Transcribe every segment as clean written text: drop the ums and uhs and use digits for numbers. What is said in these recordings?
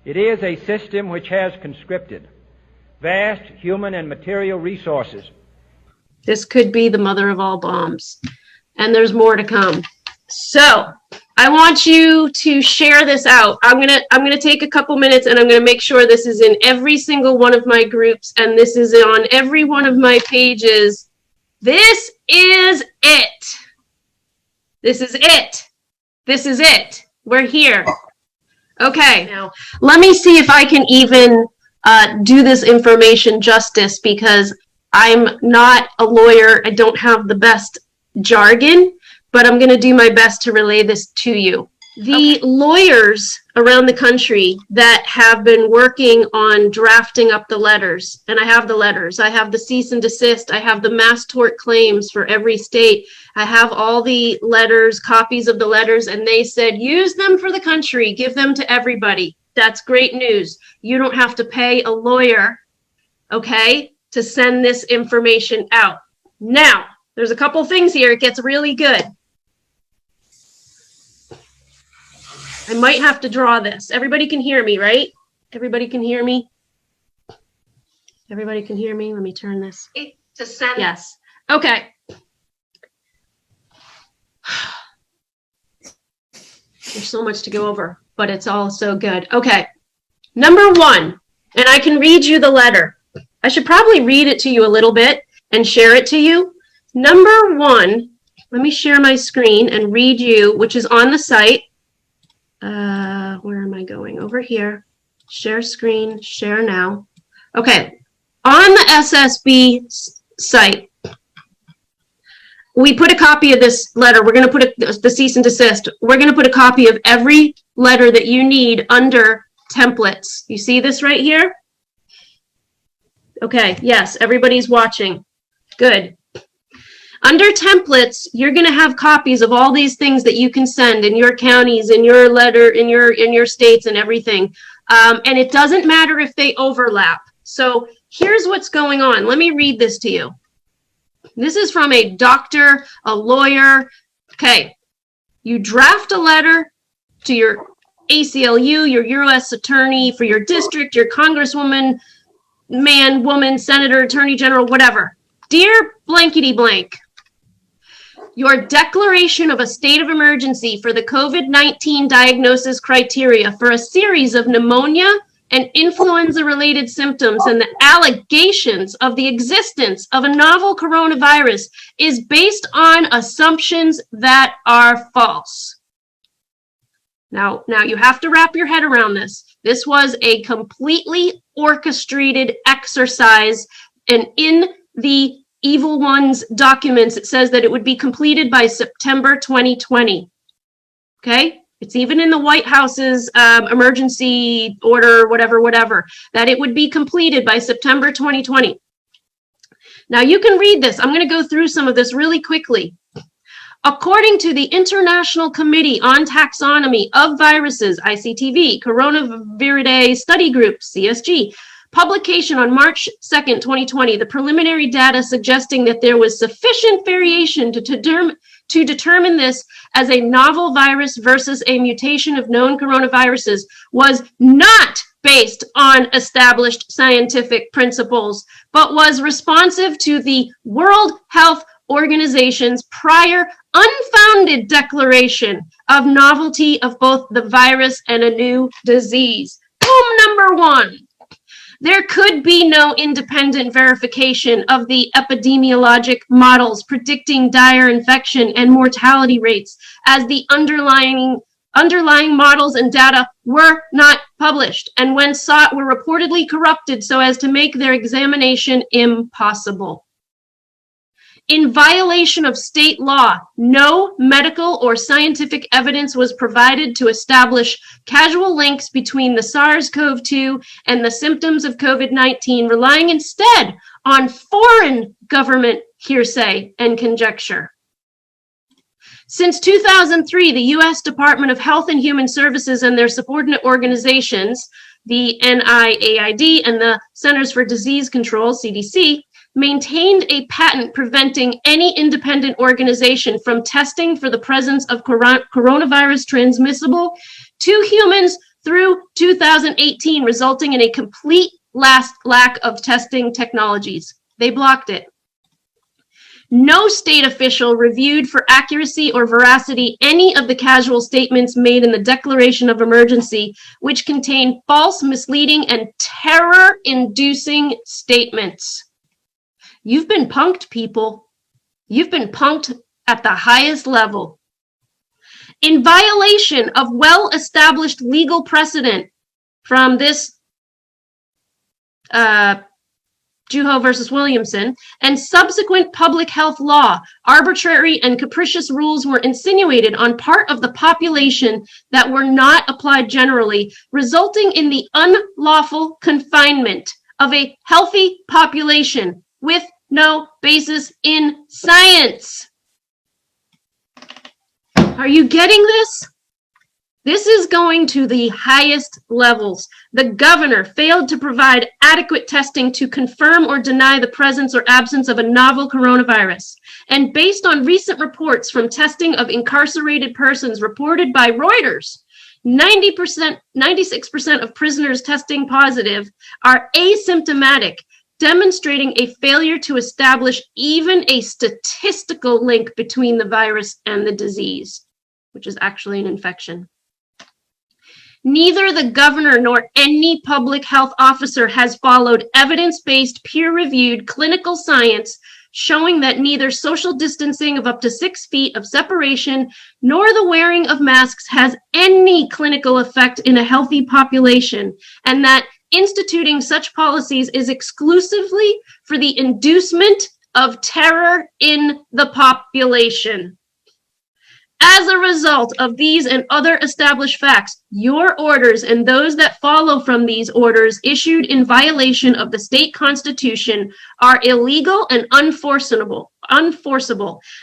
It is a system which has conscripted vast human and material resources. This could be the mother of all bombs. And there's more to come. So I want you to share this out. I'm gonna take a couple minutes and I'm gonna make sure this is in every single one of my groups and this is on every one of my pages. This is it. This is it. This is it. We're here. Okay, now let me see if I can even do this information justice, because I'm not a lawyer. I don't have the best jargon, but I'm going to do my best to relay this to you. The lawyers around the country that have been working on drafting up the letters, and I have the letters, I have the cease and desist, I have the mass tort claims for every state, I have all the letters, copies of the letters, and they said, use them for the country, give them to everybody. That's great news. You don't have to pay a lawyer, okay, to send this information out. Now, there's a couple things here. It gets really good. I might have to draw this. Everybody can hear me, right? Everybody can hear me? Everybody can hear me? Let me turn this. To send. Yes. Okay. There's so much to go over, but it's all so good. Okay. Number one, and I can read you the letter. I should probably read it to you a little bit and share it to you. Number one, let me share my screen and read you, which is on the site. Where am I going? Over here. Share screen, share now. Okay. On the SSB site, we put a copy of this letter. We're going to put the cease and desist. We're going to put a copy of every letter that you need under templates. You see this right here? Okay. Yes. Everybody's watching. Good. Under templates, you're going to have copies of all these things that you can send in your counties, in your letter, in your states and everything. And it doesn't matter if they overlap. So here's what's going on. Let me read this to you. This is from a doctor, a lawyer. Okay. You draft a letter to your ACLU, your U.S. attorney for your district, your congresswoman, man, woman, senator, attorney general, whatever. Dear blankety blank, your declaration of a state of emergency for the COVID-19 diagnosis criteria for a series of pneumonia and influenza-related symptoms and the allegations of the existence of a novel coronavirus is based on assumptions that are false. Now you have to wrap your head around this. This was a completely orchestrated exercise, and in the Evil One's documents, it says that it would be completed by September 2020. Okay? It's even in the White House's emergency order, whatever, that it would be completed by September 2020. Now you can read this. I'm going to go through some of this really quickly. According to the International Committee on Taxonomy of Viruses, ICTV, Coronaviridae Study Group, CSG, publication on March 2nd, 2020, the preliminary data suggesting that there was sufficient variation to determine this as a novel virus versus a mutation of known coronaviruses was not based on established scientific principles, but was responsive to the World Health Organization's prior unfounded declaration of novelty of both the virus and a new disease. Boom, number one. There could be no independent verification of the epidemiologic models predicting dire infection and mortality rates, as the underlying models and data were not published, and when sought were reportedly corrupted so as to make their examination impossible. In violation of state law, no medical or scientific evidence was provided to establish causal links between the SARS-CoV-2 and the symptoms of COVID-19, relying instead on foreign government hearsay and conjecture. Since 2003, the U.S. Department of Health and Human Services and their subordinate organizations, the NIAID and the Centers for Disease Control, CDC, maintained a patent preventing any independent organization from testing for the presence of coronavirus transmissible to humans through 2018, resulting in a complete lack of testing technologies. They blocked it. No state official reviewed for accuracy or veracity any of the casual statements made in the declaration of emergency, which contain false, misleading, and terror-inducing statements. You've been punked, people. You've been punked at the highest level. In violation of well-established legal precedent from this Juho versus Williamson, and subsequent public health law, arbitrary and capricious rules were insinuated on part of the population that were not applied generally, resulting in the unlawful confinement of a healthy population with no basis in science. Are you getting this? This is going to the highest levels. The governor failed to provide adequate testing to confirm or deny the presence or absence of a novel coronavirus. And based on recent reports from testing of incarcerated persons reported by Reuters, 96% of prisoners testing positive are asymptomatic, demonstrating a failure to establish even a statistical link between the virus and the disease, which is actually an infection. Neither the governor nor any public health officer has followed evidence-based, peer-reviewed clinical science showing that neither social distancing of up to 6 feet of separation nor the wearing of masks has any clinical effect in a healthy population, and that instituting such policies is exclusively for the inducement of terror in the population. As a result of these and other established facts, your orders and those that follow from these orders issued in violation of the state constitution are illegal and unenforceable.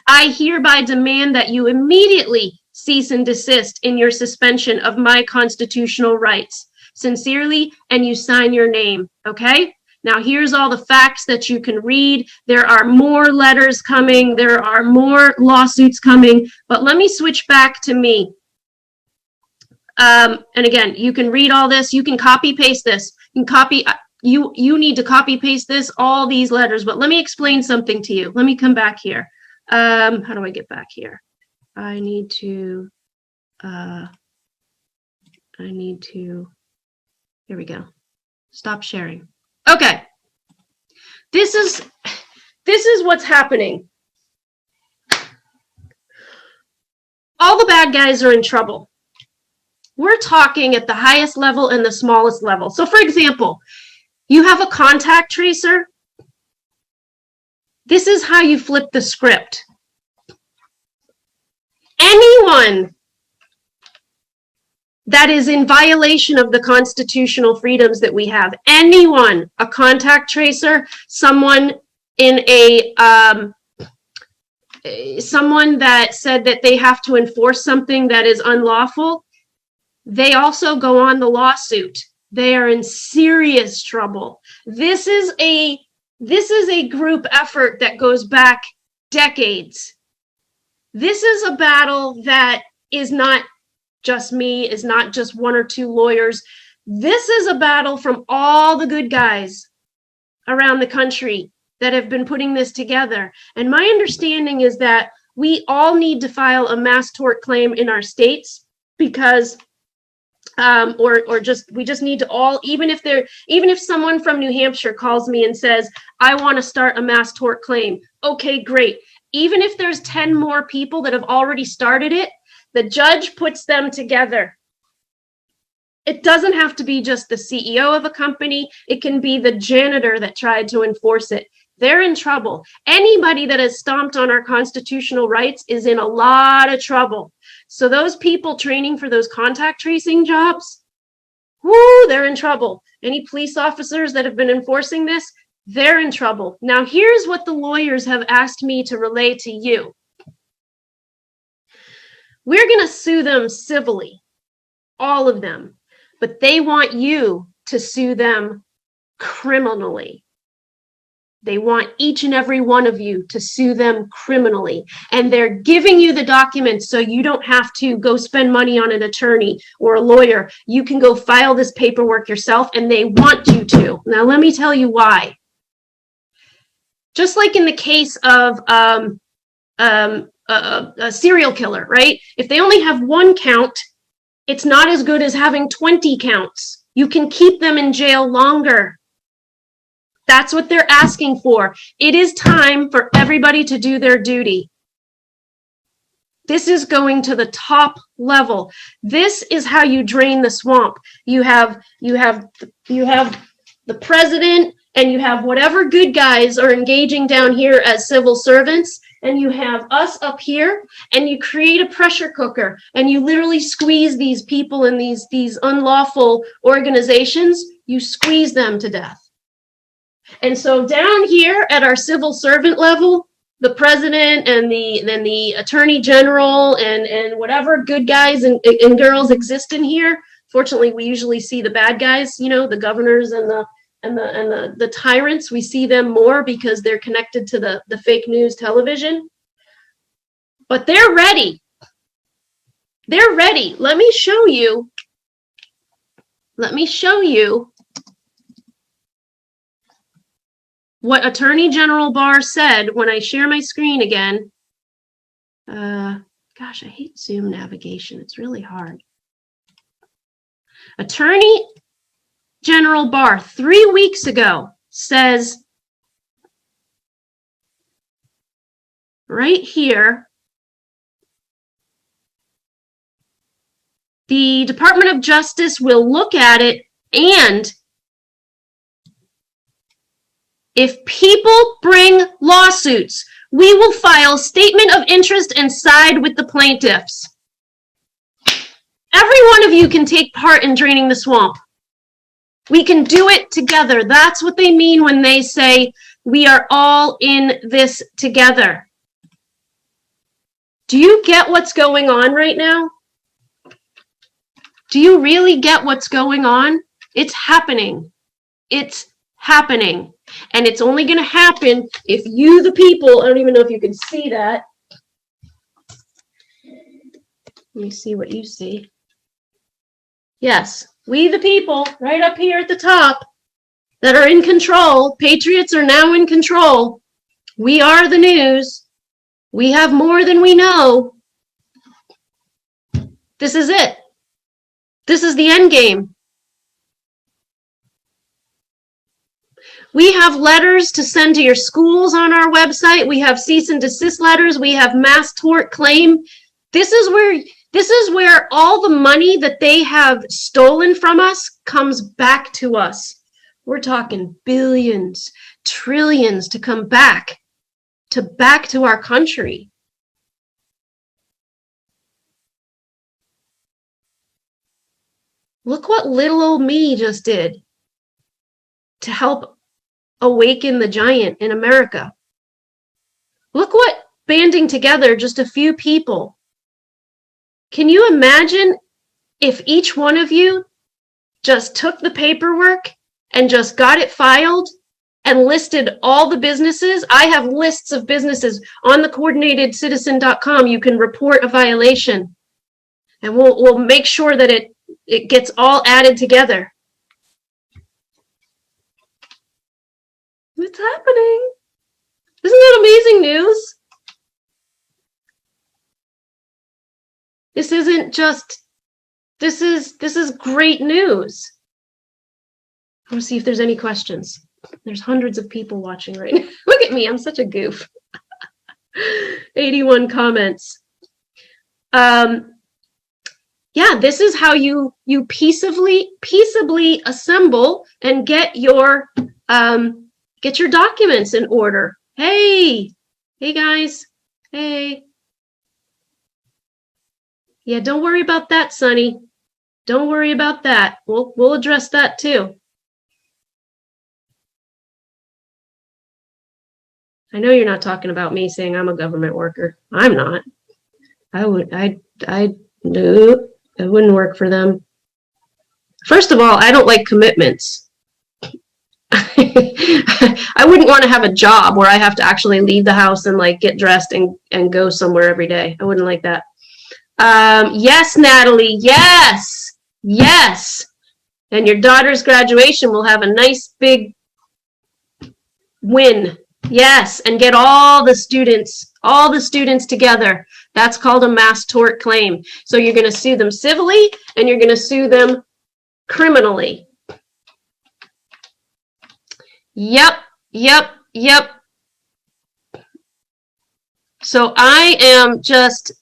I hereby demand that you immediately cease and desist in your suspension of my constitutional rights. Sincerely, and you sign your name, okay? Now, here's all the facts that you can read. There are more letters coming. There are more lawsuits coming. But let me switch back to me. And again, you can read all this. You can copy paste this. You can copy. You need to copy paste this, all these letters. But let me explain something to you. Let me come back here. How do I get back here? I need to. Here we go. Stop sharing. Okay, this is what's happening. All the bad guys are in trouble. We're talking at the highest level and the smallest level. So for example, you have a contact tracer. This is how you flip the script. Anyone that is in violation of the constitutional freedoms that we have. Anyone, a contact tracer, someone in someone that said that they have to enforce something that is unlawful, they also go on the lawsuit. They are in serious trouble. This is a group effort that goes back decades. This is a battle that is not just me, is not just one or two lawyers. This is a battle from all the good guys around the country that have been putting this together. And my understanding is that we all need to file a mass tort claim in our states because we just need to all, even if someone from New Hampshire calls me and says, I want to start a mass tort claim. Okay, great. Even if there's 10 more people that have already started it, the judge puts them together. It doesn't have to be just the CEO of a company. It can be the janitor that tried to enforce it. They're in trouble. Anybody that has stomped on our constitutional rights is in a lot of trouble. So those people training for those contact tracing jobs, whoo, they're in trouble. Any police officers that have been enforcing this, they're in trouble. Now, here's what the lawyers have asked me to relay to you. We're going to sue them civilly, all of them, but they want you to sue them criminally. They want each and every one of you to sue them criminally. And they're giving you the documents so you don't have to go spend money on an attorney or a lawyer. You can go file this paperwork yourself, and they want you to. Now, let me tell you why. Just like in the case of a serial killer, right? If they only have one count, it's not as good as having 20 counts. You can keep them in jail longer. That's what they're asking for. It is time for everybody to do their duty. This is going to the top level. This is how you drain the swamp. You have the president, and you have whatever good guys are engaging down here as civil servants, and you have us up here, and you create a pressure cooker, and you literally squeeze these people in these unlawful organizations. You squeeze them to death. And so down here at our civil servant level, the president and the attorney general and whatever good guys and girls exist in here. Fortunately, we usually see the bad guys, the governors and the tyrants. We see them more because they're connected to the fake news television. But they're ready. They're ready. Let me show you what Attorney General Barr said when I share my screen again. Gosh, I hate Zoom navigation. It's really hard. Attorney General Barr 3 weeks ago says right here, the Department of Justice will look at it, and if people bring lawsuits, we will file statement of interest and side with the plaintiffs. Every one of you can take part in draining the swamp. We can do it together. That's what they mean when they say we are all in this together. Do you get what's going on right now? Do you really get what's going on? It's happening. It's happening. And it's only going to happen if you, the people, I don't even know if you can see that. Let me see what you see. Yes, we, the people, right up here at the top, that are in control. Patriots are now in control. We are the news. We have more than we know. This is it. This is the end game. We have letters to send to your schools on our website. We have cease and desist letters. We have mass tort claim. This is where all the money that they have stolen from us comes back to us. We're talking billions, trillions to come back to our country. Look what little old me just did to help awaken the giant in America. Look what banding together just a few people. Can you imagine if each one of you just took the paperwork and just got it filed and listed all the businesses? I have lists of businesses on the coordinatedcitizen.com. You can report a violation, and we'll make sure that it gets all added together. It's happening. Isn't that amazing news? This isn't just, this is great news. I want to see if there's any questions. There's hundreds of people watching right now. Look at me, I'm such a goof. 81 comments. Yeah, this is how you peaceably assemble and get your documents in order. Hey guys, hey. Yeah, don't worry about that, Sonny. Don't worry about that. We'll address that too. I know you're not talking about me saying I'm a government worker. I'm not. No, it wouldn't work for them. First of all, I don't like commitments. I wouldn't want to have a job where I have to actually leave the house and like get dressed and go somewhere every day. I wouldn't like that. Yes, Natalie. Yes. Yes. And your daughter's graduation will have a nice big win. Yes. And get all the students together. That's called a mass tort claim. So you're going to sue them civilly and you're going to sue them criminally. Yep. So I am just,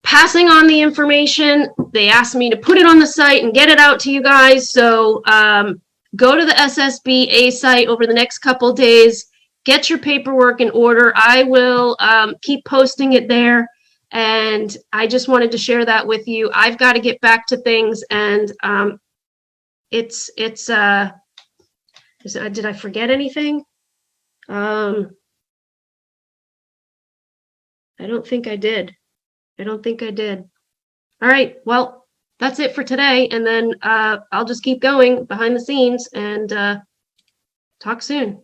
passing on the information. They asked me to put it on the site and get it out to you guys. So go to the SSBA site over the next couple days. Get your paperwork in order. I will keep posting it there. And I just wanted to share that with you. I've got to get back to things. And did I forget anything? I don't think I did. All right. Well, that's it for today. And then I'll just keep going behind the scenes and talk soon.